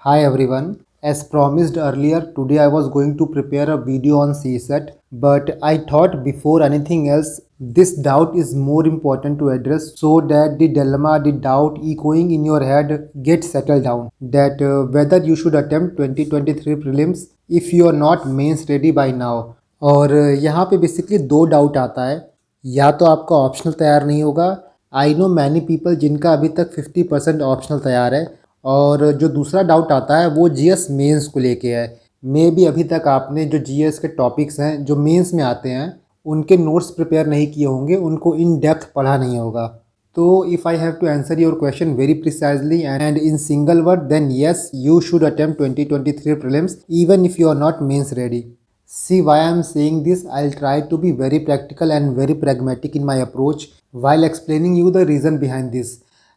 Hi everyone. As promised earlier, today I was going to prepare a video on CSAT, but I thought before anything else, this doubt is more important to address so that the dilemma, the doubt echoing in your head gets settled down. That whether you should attempt 2023 prelims if you are not mains ready by now. और यहाँ पे basically दो doubt आता है, या तो आपका optional तैयार नहीं होगा। आई नो मैनी पीपल जिनका अभी तक 50% ऑप्शनल तैयार है, और जो दूसरा डाउट आता है वो जीएस मेंस को लेके है। मे बी अभी तक आपने जो जीएस के टॉपिक्स हैं जो मेंस में आते हैं उनके नोट्स प्रिपेयर नहीं किए होंगे, उनको इन डेप्थ पढ़ा नहीं होगा। तो if I have to answer your question very precisely and in single word, then yes you should attempt 2023 prelims even if you are not mains ready. See why I am saying this. I'll try to be very practical and very pragmatic in my approach while explaining you the reason behind this.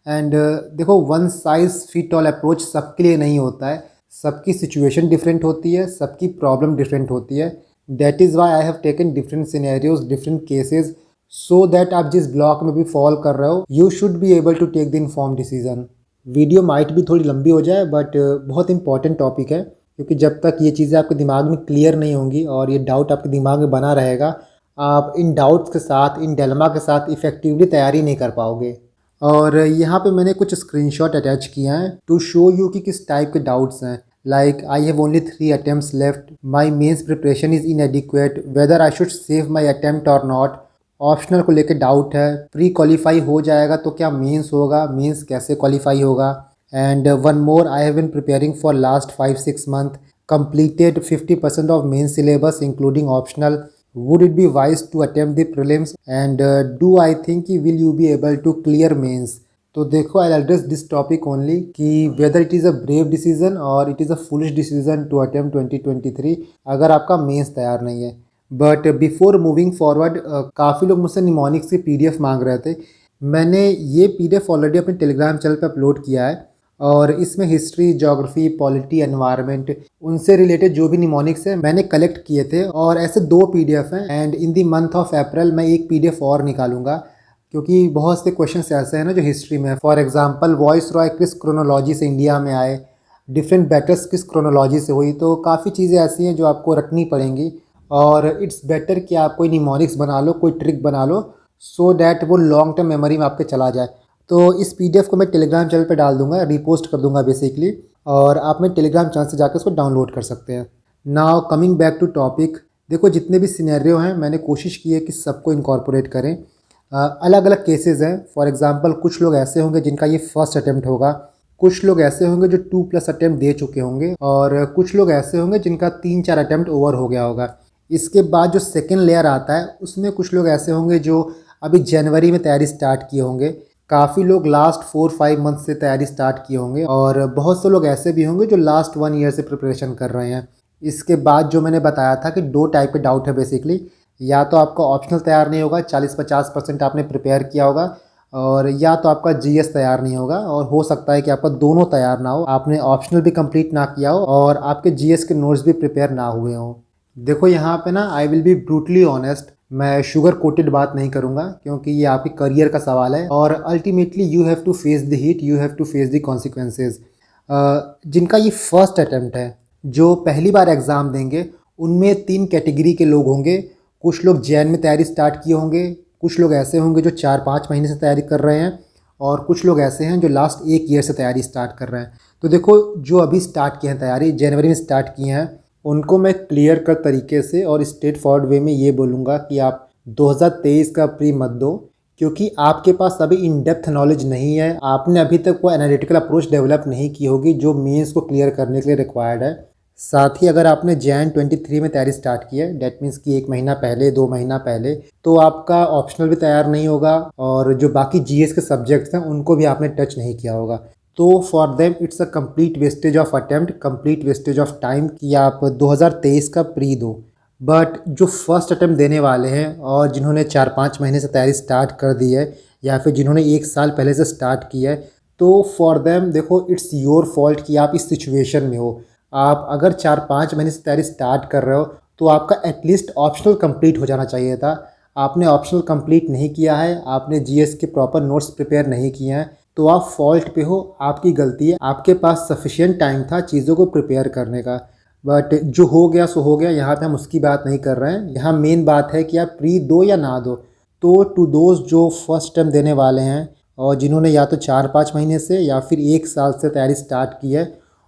And देखो, one size fit all approach सबके लिए नहीं होता है। सबकी situation different होती है, सबकी प्रॉब्लम डिफरेंट होती है। That is why I have taken different scenarios, different cases, so that आप जिस ब्लॉक में भी फॉल कर रहे हो you should be able to take the inform decision. Video might भी थोड़ी लंबी हो जाए, बट बहुत इंपॉर्टेंट टॉपिक है, क्योंकि जब तक ये चीज़ें आपके दिमाग में क्लियर नहीं होंगी और ये डाउट आपके दिमाग में बना रहेगा, आप इन डाउट्स के साथ, इन डिलेमा के साथ इफ़ेक्टिवली तैयारी नहीं कर पाओगे। और यहाँ पे मैंने कुछ स्क्रीनशॉट अटैच किए हैं टू शो यू कि किस टाइप के डाउट्स हैं। Like I have only 3 attempts left, my mains preparation is inadequate, whether I should save my attempt और नॉट। ऑप्शनल को लेकर डाउट है, प्री क्वालिफाई हो जाएगा तो क्या मेंस होगा, मेंस कैसे क्वालिफाई होगा। And one more, I have been preparing for last 5-6 month, completed 50% of main syllabus including optional. Would it be wise to attempt the prelims, and do I think will you be able to clear mains? तो देखो, I'll address this topic only कि whether it is a brave decision or it is a foolish decision to attempt 2023 अगर आपका mains तैयार नहीं है। But before moving forward, काफ़ी लोग मुझसे निमोनिक्स की पीडीएफ मांग रहे थे। मैंने ये पीडीएफ ऑलरेडी अपने टेलीग्राम चैनल पे अपलोड किया है, और इसमें हिस्ट्री, ज्योग्राफी, पॉलिटी, एनवायरनमेंट, उनसे रिलेटेड जो भी निमोनिक्स है मैंने कलेक्ट किए थे। और ऐसे 2 पीडीएफ हैं, and in the month of April मैं एक पीडीएफ और निकालूंगा, क्योंकि बहुत से क्वेश्चंस ऐसे हैं ना जो हिस्ट्री में है। फॉर एग्जांपल, वॉइस रॉय किस क्रोनोलॉजी से इंडिया में आए, डिफरेंट बैटल्स किस क्रोनोलॉजी से हुई। तो काफ़ी चीज़ें ऐसी हैं जो आपको रखनी पड़ेंगी, और इट्स बेटर कि आप कोई निमोनिक्स बना लो, कोई ट्रिक बना लो, सो डैट वो लॉन्ग टर्म मेमोरी में आपके चला जाए। तो इस पीडीएफ को मैं टेलीग्राम चैनल पे डाल दूंगा, रीपोस्ट कर दूंगा बेसिकली, और आप मेरे टेलीग्राम चैनल से जाकर उसको डाउनलोड कर सकते हैं। Now coming back to topic, देखो जितने भी सिनेरियो हैं मैंने कोशिश की है कि सबको इनकॉर्पोरेट करें। अलग अलग केसेस हैं। फॉर एग्जांपल, कुछ लोग ऐसे होंगे जिनका ये फर्स्ट अटैम्प्ट होगा, कुछ लोग ऐसे होंगे जो 2+ अटैम्प्ट दे चुके होंगे, और कुछ लोग ऐसे होंगे जिनका 3-4 अटैम्प्ट ओवर हो गया होगा। इसके बाद जो सेकेंड लेयर आता है उसमें कुछ लोग ऐसे होंगे जो अभी जनवरी में तैयारी स्टार्ट किए होंगे, काफ़ी लोग लास्ट 4-5 मंथ से तैयारी स्टार्ट किए होंगे, और बहुत से लोग ऐसे भी होंगे जो लास्ट 1 ईयर से प्रिपरेशन कर रहे हैं। इसके बाद जो मैंने बताया था कि 2 टाइप के डाउट है बेसिकली, या तो आपका ऑप्शनल तैयार नहीं होगा, 40-50% आपने प्रिपेयर किया होगा, और या तो आपका जीएस तैयार नहीं होगा, और हो सकता है कि आपका दोनों तैयार ना हो, आपने ऑप्शनल भी कंप्लीट ना किया हो और आपके जीएस के नोट्स भी प्रिपेयर ना हुए हों। देखो यहाँ पे ना, I will be brutally honest, मैं शुगर कोटेड बात नहीं करूँगा, क्योंकि ये आपके करियर का सवाल है, और ultimately you have to face the heat, you have to face the consequences. जिनका ये फर्स्ट अटैम्प्ट है, जो पहली बार एग्ज़ाम देंगे, उनमें 3 कैटेगरी के लोग होंगे। कुछ लोग जैन में तैयारी स्टार्ट किए होंगे, कुछ लोग ऐसे होंगे जो 4-5 महीने से तैयारी कर रहे हैं, और कुछ लोग ऐसे हैं जो लास्ट 1 ईयर से तैयारी स्टार्ट कर रहे हैं। तो देखो, जो अभी स्टार्ट किए हैं तैयारी, जनवरी में स्टार्ट किए हैं, उनको मैं क्लियर कट तरीके से और स्ट्रेट फॉरवर्ड वे में ये बोलूँगा कि आप 2023 का प्री मत दो, क्योंकि आपके पास अभी इन डेप्थ नॉलेज नहीं है। आपने अभी तक वो एनालिटिकल अप्रोच डेवलप नहीं की होगी जो मेंस को क्लियर करने के लिए रिक्वायर्ड है। साथ ही अगर आपने जैन 23 में तैयारी स्टार्ट की है, डेट मीन्स कि 1 महीना पहले, 2 महीना पहले, तो आपका ऑप्शनल भी तैयार नहीं होगा, और जो बाकी जीएस के सब्जेक्ट्स हैं उनको भी आपने टच नहीं किया होगा। तो for them it's a complete wastage of attempt, complete wastage of time कि आप 2023 का प्री दो। बट जो फर्स्ट अटेम्प्ट देने वाले हैं और जिन्होंने 4-5 महीने से तैयारी स्टार्ट कर दी है, या फिर जिन्होंने 1 साल पहले से स्टार्ट किया है, तो फॉर देम देखो, इट्स योर फॉल्ट कि आप इस सिचुएशन में हो। आप अगर 4-5 महीने से तैयारी स्टार्ट कर रहे हो तो आपका एटलीस्ट ऑप्शनल कंप्लीट हो जाना चाहिए था। आपने ऑप्शनल कंप्लीट नहीं किया है, आपने जीएस के प्रॉपर नोट्स प्रिपेयर नहीं किए हैं, तो आप फॉल्ट पे हो, आपकी गलती है। आपके पास सफिशिएंट टाइम था चीज़ों को प्रिपेयर करने का, बट जो हो गया सो हो गया। यहाँ पे हम उसकी बात नहीं कर रहे हैं। यहाँ मेन बात है कि आप प्री दो या ना दो। तो टू दोस्त जो फर्स्ट टाइम देने वाले हैं और जिन्होंने या तो 4-5 महीने से या फिर 1 साल से तैयारी स्टार्ट की है,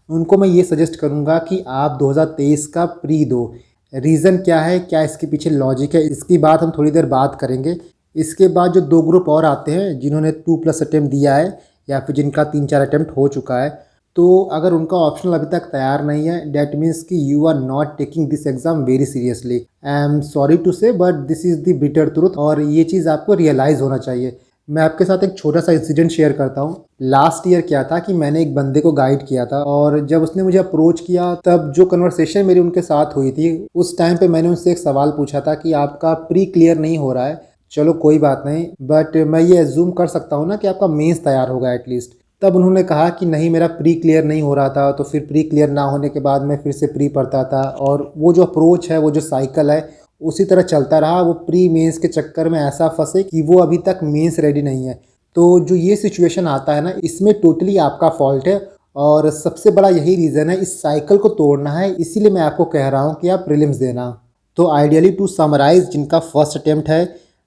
उनको मैं ये सजेस्ट करूँगा कि आप 2023 का प्री दो। रीज़न क्या है, क्या इसके पीछे लॉजिक है, इसकी बात हम थोड़ी देर बात करेंगे। इसके बाद जो 2 ग्रुप और आते हैं जिन्होंने 2+ अटेम्प्ट दिया है या फिर जिनका 3-4 अटेम्प्ट हो चुका है, तो अगर उनका ऑप्शनल अभी तक तैयार नहीं है, डैट मीन्स कि you are not taking this exam very seriously. I am sorry to say but this is the bitter truth, और ये चीज़ आपको रियलाइज़ होना चाहिए। मैं आपके साथ एक छोटा सा इंसिडेंट शेयर करता हूँ। लास्ट ईयर क्या था कि मैंने एक बंदे को गाइड किया था, और जब उसने मुझे अप्रोच किया तब जो कन्वर्सेशन मेरी उनके साथ हुई थी, उस टाइम पे मैंने उनसे एक सवाल पूछा था कि आपका प्री क्लियर नहीं हो रहा है, चलो कोई बात नहीं, बट मैं ये एज्यूम कर सकता हूँ ना कि आपका मेंस तैयार होगा एटलीस्ट। तब उन्होंने कहा कि नहीं, मेरा प्री क्लियर नहीं हो रहा था। तो फिर प्री क्लियर ना होने के बाद मैं फिर से प्री पढ़ता था, और वो जो अप्रोच है, वो जो साइकिल है, उसी तरह चलता रहा। वो प्री मेंस के चक्कर में ऐसा फंसे कि वो अभी तक मेंस रेडी नहीं है। तो जो ये सिचुएशन आता है ना, इसमें टोटली आपका फॉल्ट है, और सबसे बड़ा यही रीज़न है, इस साइकिल को तोड़ना है। इसीलिए मैं आपको कह रहा हूँ कि आप प्रीलिम्स देना। तो आइडियली टू समराइज़, जिनका फर्स्ट अटेम्प्ट है,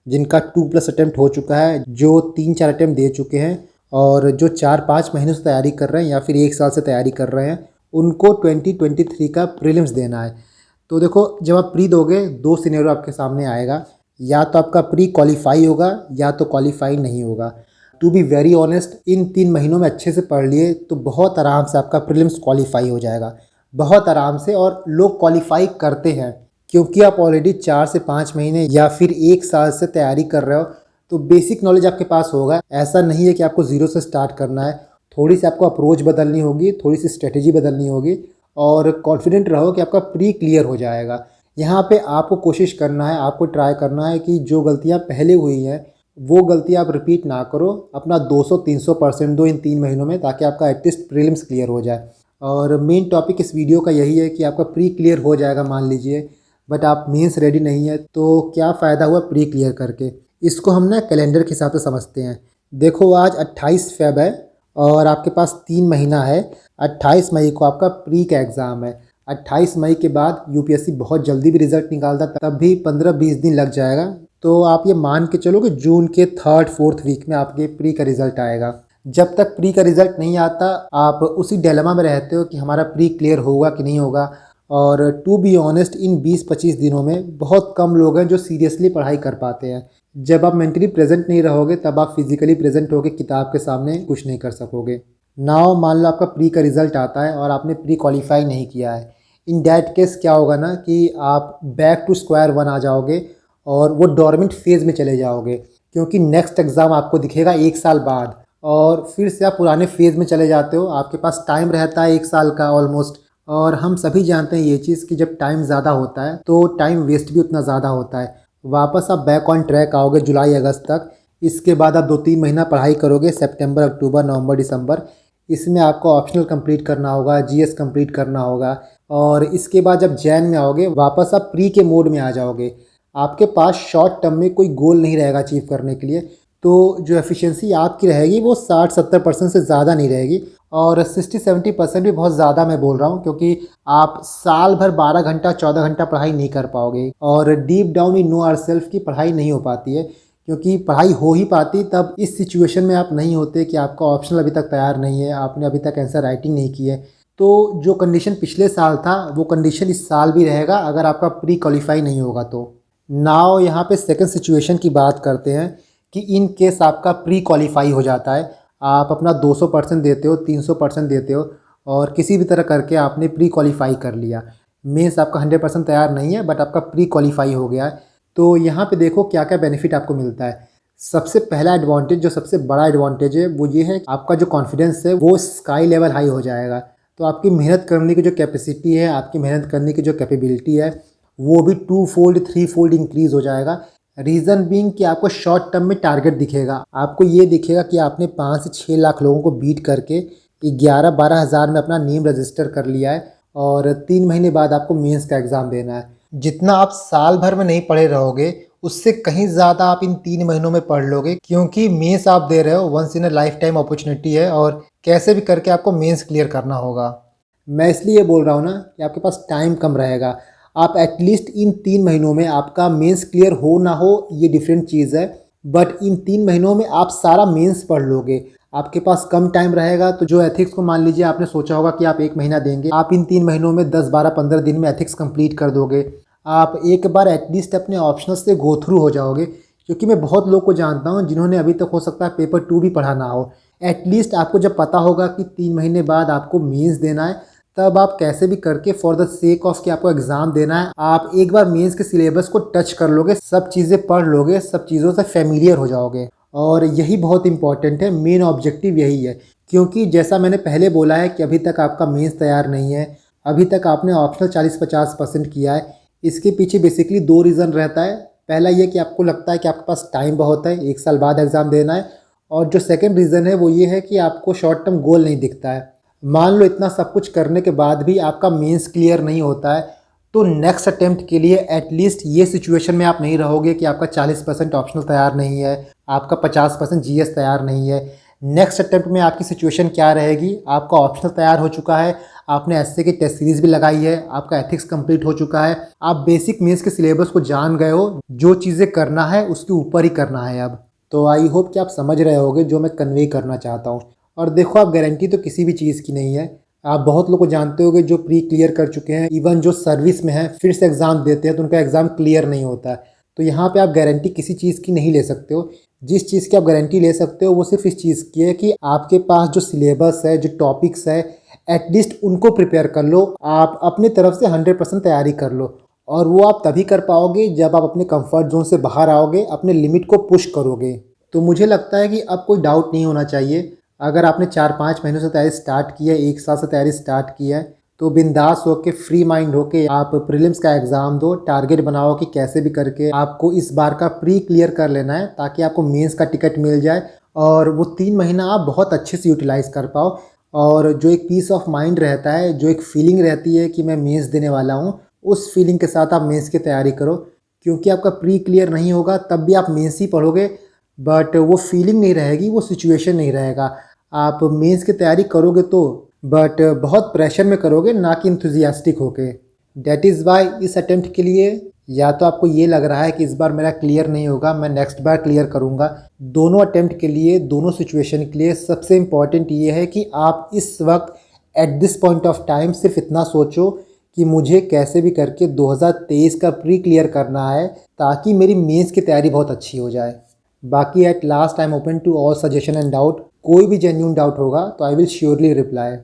जिनका 2+ अटेम्प्ट हो चुका है, जो 3-4 अटेम्प्ट दे चुके हैं, और जो 4-5 महीनों से तैयारी कर रहे हैं या फिर 1 साल से तैयारी कर रहे हैं, उनको 2023 का प्रीलिम्स देना है। तो देखो, जब आप प्री दोगे, 2 सिनेरियो आपके सामने आएगा। या तो आपका प्री क्वालिफाई होगा या तो क्वालिफाई नहीं होगा। टू बी वेरी ऑनेस्ट, इन 3 महीनों में अच्छे से पढ़ लिए तो बहुत आराम से आपका प्रीलिम्स क्वालिफाई हो जाएगा, बहुत आराम से। और लोग क्वालिफाई करते हैं क्योंकि आप ऑलरेडी 4 से 5 महीने या फिर 1 साल से तैयारी कर रहे हो, तो बेसिक नॉलेज आपके पास होगा। ऐसा नहीं है कि आपको ज़ीरो से स्टार्ट करना है। थोड़ी सी आपको अप्रोच बदलनी होगी, थोड़ी सी स्ट्रेटेजी बदलनी होगी, और कॉन्फिडेंट रहो कि आपका प्री क्लियर हो जाएगा। यहाँ पे आपको कोशिश करना है, आपको ट्राई करना है कि जो गलतियाँ पहले हुई हैं वो गलती आप रिपीट ना करो। अपना 200-300% दो इन 3 महीनों में, ताकि आपका एटलीस्ट प्रीलिम्स क्लियर हो जाए। और मेन टॉपिक इस वीडियो का यही है कि आपका प्री क्लियर हो जाएगा मान लीजिए, बट आप मेंस रेडी नहीं है, तो क्या फ़ायदा हुआ प्री क्लियर करके। इसको हम ना कैलेंडर के हिसाब से समझते हैं। देखो, आज 28 फ़ेब है और आपके पास 3 महीना है। 28 मई को आपका प्री का एग्ज़ाम है। 28 मई के बाद यूपीएससी बहुत जल्दी भी रिज़ल्ट निकालता, तब भी 15-20 दिन लग जाएगा। तो आप ये मान के चलो कि जून के 3rd-4th वीक में आपके प्री का रिज़ल्ट आएगा। जब तक प्री का रिज़ल्ट नहीं आता, आप उसी डिलेमा में रहते हो कि हमारा प्री क्लियर होगा कि नहीं होगा। और टू बी ऑनेस्ट, इन 20-25 दिनों में बहुत कम लोग हैं जो सीरियसली पढ़ाई कर पाते हैं। जब आप मेंटली प्रेजेंट नहीं रहोगे, तब आप फिजिकली प्रेजेंट होकर किताब के सामने कुछ नहीं कर सकोगे। नाउ मान लो आपका प्री का रिज़ल्ट आता है और आपने प्री क्वालिफाई नहीं किया है। इन डैट केस क्या होगा ना कि आप बैक टू स्क्वायर वन आ जाओगे और वो डोरमेंट फेज़ में चले जाओगे, क्योंकि नेक्स्ट एग्ज़ाम आपको दिखेगा 1 साल बाद, और फिर से आप पुराने फेज़ में चले जाते हो। आपके पास टाइम रहता है 1 साल का ऑलमोस्ट, और हम सभी जानते हैं ये चीज़ कि जब टाइम ज़्यादा होता है तो टाइम वेस्ट भी उतना ज़्यादा होता है। वापस आप बैक ऑन ट्रैक आओगे जुलाई-अगस्त तक। इसके बाद आप 2-3 महीना पढ़ाई करोगे, सितंबर, अक्टूबर, नवंबर, दिसंबर। इसमें आपको ऑप्शनल कंप्लीट करना होगा, जीएस कंप्लीट करना होगा, और इसके बाद जब जैन में आओगे, वापस आप प्री के मोड में आ जाओगे। आपके पास शॉर्ट टर्म में कोई गोल नहीं रहेगा अचीव करने के लिए। तो जो एफिशिएंसी आपकी रहेगी वो 60-70% से ज़्यादा नहीं रहेगी, और 60-70% भी बहुत ज़्यादा मैं बोल रहा हूँ, क्योंकि आप साल भर 12 घंटा 14 घंटा पढ़ाई नहीं कर पाओगे। और deep down in no our self की पढ़ाई नहीं हो पाती है, क्योंकि पढ़ाई हो ही पाती तब इस सिचुएशन में आप नहीं होते कि आपका ऑप्शनल अभी तक तैयार नहीं है, आपने अभी तक आंसर राइटिंग नहीं की है। तो जो कंडीशन पिछले साल था वो कंडीशन इस साल भी रहेगा, अगर आपका प्री क्वालिफाई नहीं होगा तो। नाउ यहाँ पे सेकंड सिचुएशन की बात करते हैं कि इन केस आपका प्री क्वालिफाई हो जाता है, आप अपना 200% देते हो, 300% देते हो, और किसी भी तरह करके आपने प्री क्वालिफाई कर लिया। मेंस आपका 100% तैयार नहीं है, बट आपका प्री क्वालिफाई हो गया है। तो यहाँ पे देखो क्या क्या बेनिफिट आपको मिलता है। सबसे पहला एडवांटेज, जो सबसे बड़ा एडवांटेज है, वो ये है कि आपका जो कॉन्फिडेंस है वो स्काई लेवल हाई हो जाएगा। तो आपकी मेहनत करने की जो कैपेसिटी है, आपकी मेहनत करने की जो कैपेबिलिटी है, वो भी 2-fold 3-fold इंक्रीज़ हो जाएगा। रीज़न बीइंग कि आपको शॉर्ट टर्म में टारगेट दिखेगा। आपको ये दिखेगा कि आपने 5 से 6 लाख लोगों को बीट करके 11-12 हज़ार में अपना नेम रजिस्टर कर लिया है, और 3 महीने बाद आपको मेंस का एग्ज़ाम देना है। जितना आप साल भर में नहीं पढ़े रहोगे, उससे कहीं ज़्यादा आप इन 3 महीनों में पढ़ लोगे, क्योंकि मेंस आप दे रहे हो, once in a lifetime opportunity है और कैसे भी करके आपको मेंस क्लियर करना होगा। मैं इसलिए बोल रहा हूँ ना कि आपके पास टाइम कम रहेगा। आप एटलीस्ट इन 3 महीनों में आपका मेंस क्लियर हो ना हो ये डिफरेंट चीज़ है, बट इन 3 महीनों में आप सारा मेंस पढ़ लोगे। आपके पास कम टाइम रहेगा तो जो एथिक्स को मान लीजिए आपने सोचा होगा कि आप 1 महीना देंगे, आप इन 3 महीनों में 10, 12, 15 दिन में एथिक्स कंप्लीट कर दोगे। आप एक बार एटलीस्ट अपने ऑप्शनल्स से गो थ्रू हो जाओगे, क्योंकि मैं बहुत लोग को जानता हूँ जिन्होंने अभी तक हो सकता है पेपर 2 भी पढ़ा ना हो। एटलीस्ट आपको जब पता होगा कि 3 महीने बाद आपको मेंस देना है, तब आप कैसे भी करके फॉर द सेक ऑफ कि आपको एग्ज़ाम देना है, आप एक बार मेंस के सिलेबस को टच कर लोगे, सब चीज़ें पढ़ लोगे, सब चीज़ों से फेमिलियर हो जाओगे। और यही बहुत इंपॉर्टेंट है, मेन ऑब्जेक्टिव यही है। क्योंकि जैसा मैंने पहले बोला है कि अभी तक आपका मेंस तैयार नहीं है, अभी तक आपने ऑप्शनल 40-50% किया है। इसके पीछे बेसिकली 2 रीज़न रहता है। पहला ये कि आपको लगता है कि आपके पास टाइम बहुत है, 1 साल बाद एग्ज़ाम देना है, और जो सेकंड रीज़न है वो ये है कि आपको शॉर्ट टर्म गोल नहीं दिखता है। मान लो इतना सब कुछ करने के बाद भी आपका मेंस क्लियर नहीं होता है, तो नेक्स्ट अटेम्प्ट के लिए एटलीस्ट ये सिचुएशन में आप नहीं रहोगे कि आपका 40% ऑप्शनल तैयार नहीं है, आपका 50% जीएस तैयार नहीं है। नेक्स्ट अटेम्प्ट में आपकी सिचुएशन क्या रहेगी? आपका ऑप्शनल तैयार हो चुका है, आपने एसए की टेस्ट सीरीज भी लगाई है, आपका एथिक्स कंप्लीट हो चुका है, आप बेसिक मेंस के सिलेबस को जान गए हो, जो चीज़ें करना है उसके ऊपर ही करना है अब। तो आई होप कि आप समझ रहे होगे जो मैं कन्वे करना चाहता हूँ। और देखो, आप गारंटी तो किसी भी चीज़ की नहीं है। आप बहुत लोग को जानते होगे जो प्री क्लियर कर चुके हैं, इवन जो सर्विस में हैं फिर से एग्ज़ाम देते हैं तो उनका एग्ज़ाम क्लियर नहीं होता है। तो यहाँ पे आप गारंटी किसी चीज़ की नहीं ले सकते हो। जिस चीज़ की आप गारंटी ले सकते हो वो सिर्फ इस चीज़ की है कि आपके पास जो सिलेबस है, जो टॉपिक्स है, एटलीस्ट उनको प्रिपेयर कर लो। आप अपनी तरफ से 100% तैयारी कर लो, और वो आप तभी कर पाओगे जब आप अपने कंफर्ट जोन से बाहर आओगे, अपने लिमिट को पुश करोगे। तो मुझे लगता है कि अब कोई डाउट नहीं होना चाहिए। अगर आपने 4-5 महीनों से तैयारी स्टार्ट की है, 1 साल से तैयारी स्टार्ट की है, तो बिंदास होके फ्री माइंड होके आप प्रीलिम्स का एग्ज़ाम दो। टारगेट बनाओ कि कैसे भी करके आपको इस बार का प्री क्लियर कर लेना है, ताकि आपको मेंस का टिकट मिल जाए और वो 3 महीना आप बहुत अच्छे से यूटिलाइज़ कर पाओ। और जो एक पीस ऑफ माइंड रहता है, जो एक फीलिंग रहती है कि मैं मेंस देने वाला हूँ, उस फीलिंग के साथ आप मेंस की तैयारी करो। क्योंकि आपका प्री क्लियर नहीं होगा तब भी आप मेंस ही पढ़ोगे, बट वो फीलिंग नहीं रहेगी, वो सिचुएशन नहीं रहेगा। आप मेंस की तैयारी करोगे तो, बट बहुत प्रेशर में करोगे, ना कि इंथुजियास्टिक होके। डेट इज़ वाई इस अटेम्प्ट के लिए या तो आपको ये लग रहा है कि इस बार मेरा क्लियर नहीं होगा, मैं नेक्स्ट बार क्लियर करूँगा। दोनों अटेम्प्ट के लिए, दोनों सिचुएशन के लिए सबसे इम्पॉर्टेंट ये है कि आप इस वक्त at this point of time सिर्फ इतना सोचो कि मुझे कैसे भी करके 2023 का प्री क्लियर करना है, ताकि मेरी मेंस की तैयारी बहुत अच्छी हो जाए। बाकी at last I am open to all suggestion and doubt. कोई भी जेन्यून डाउट होगा तो आई विल श्योरली रिप्लाई।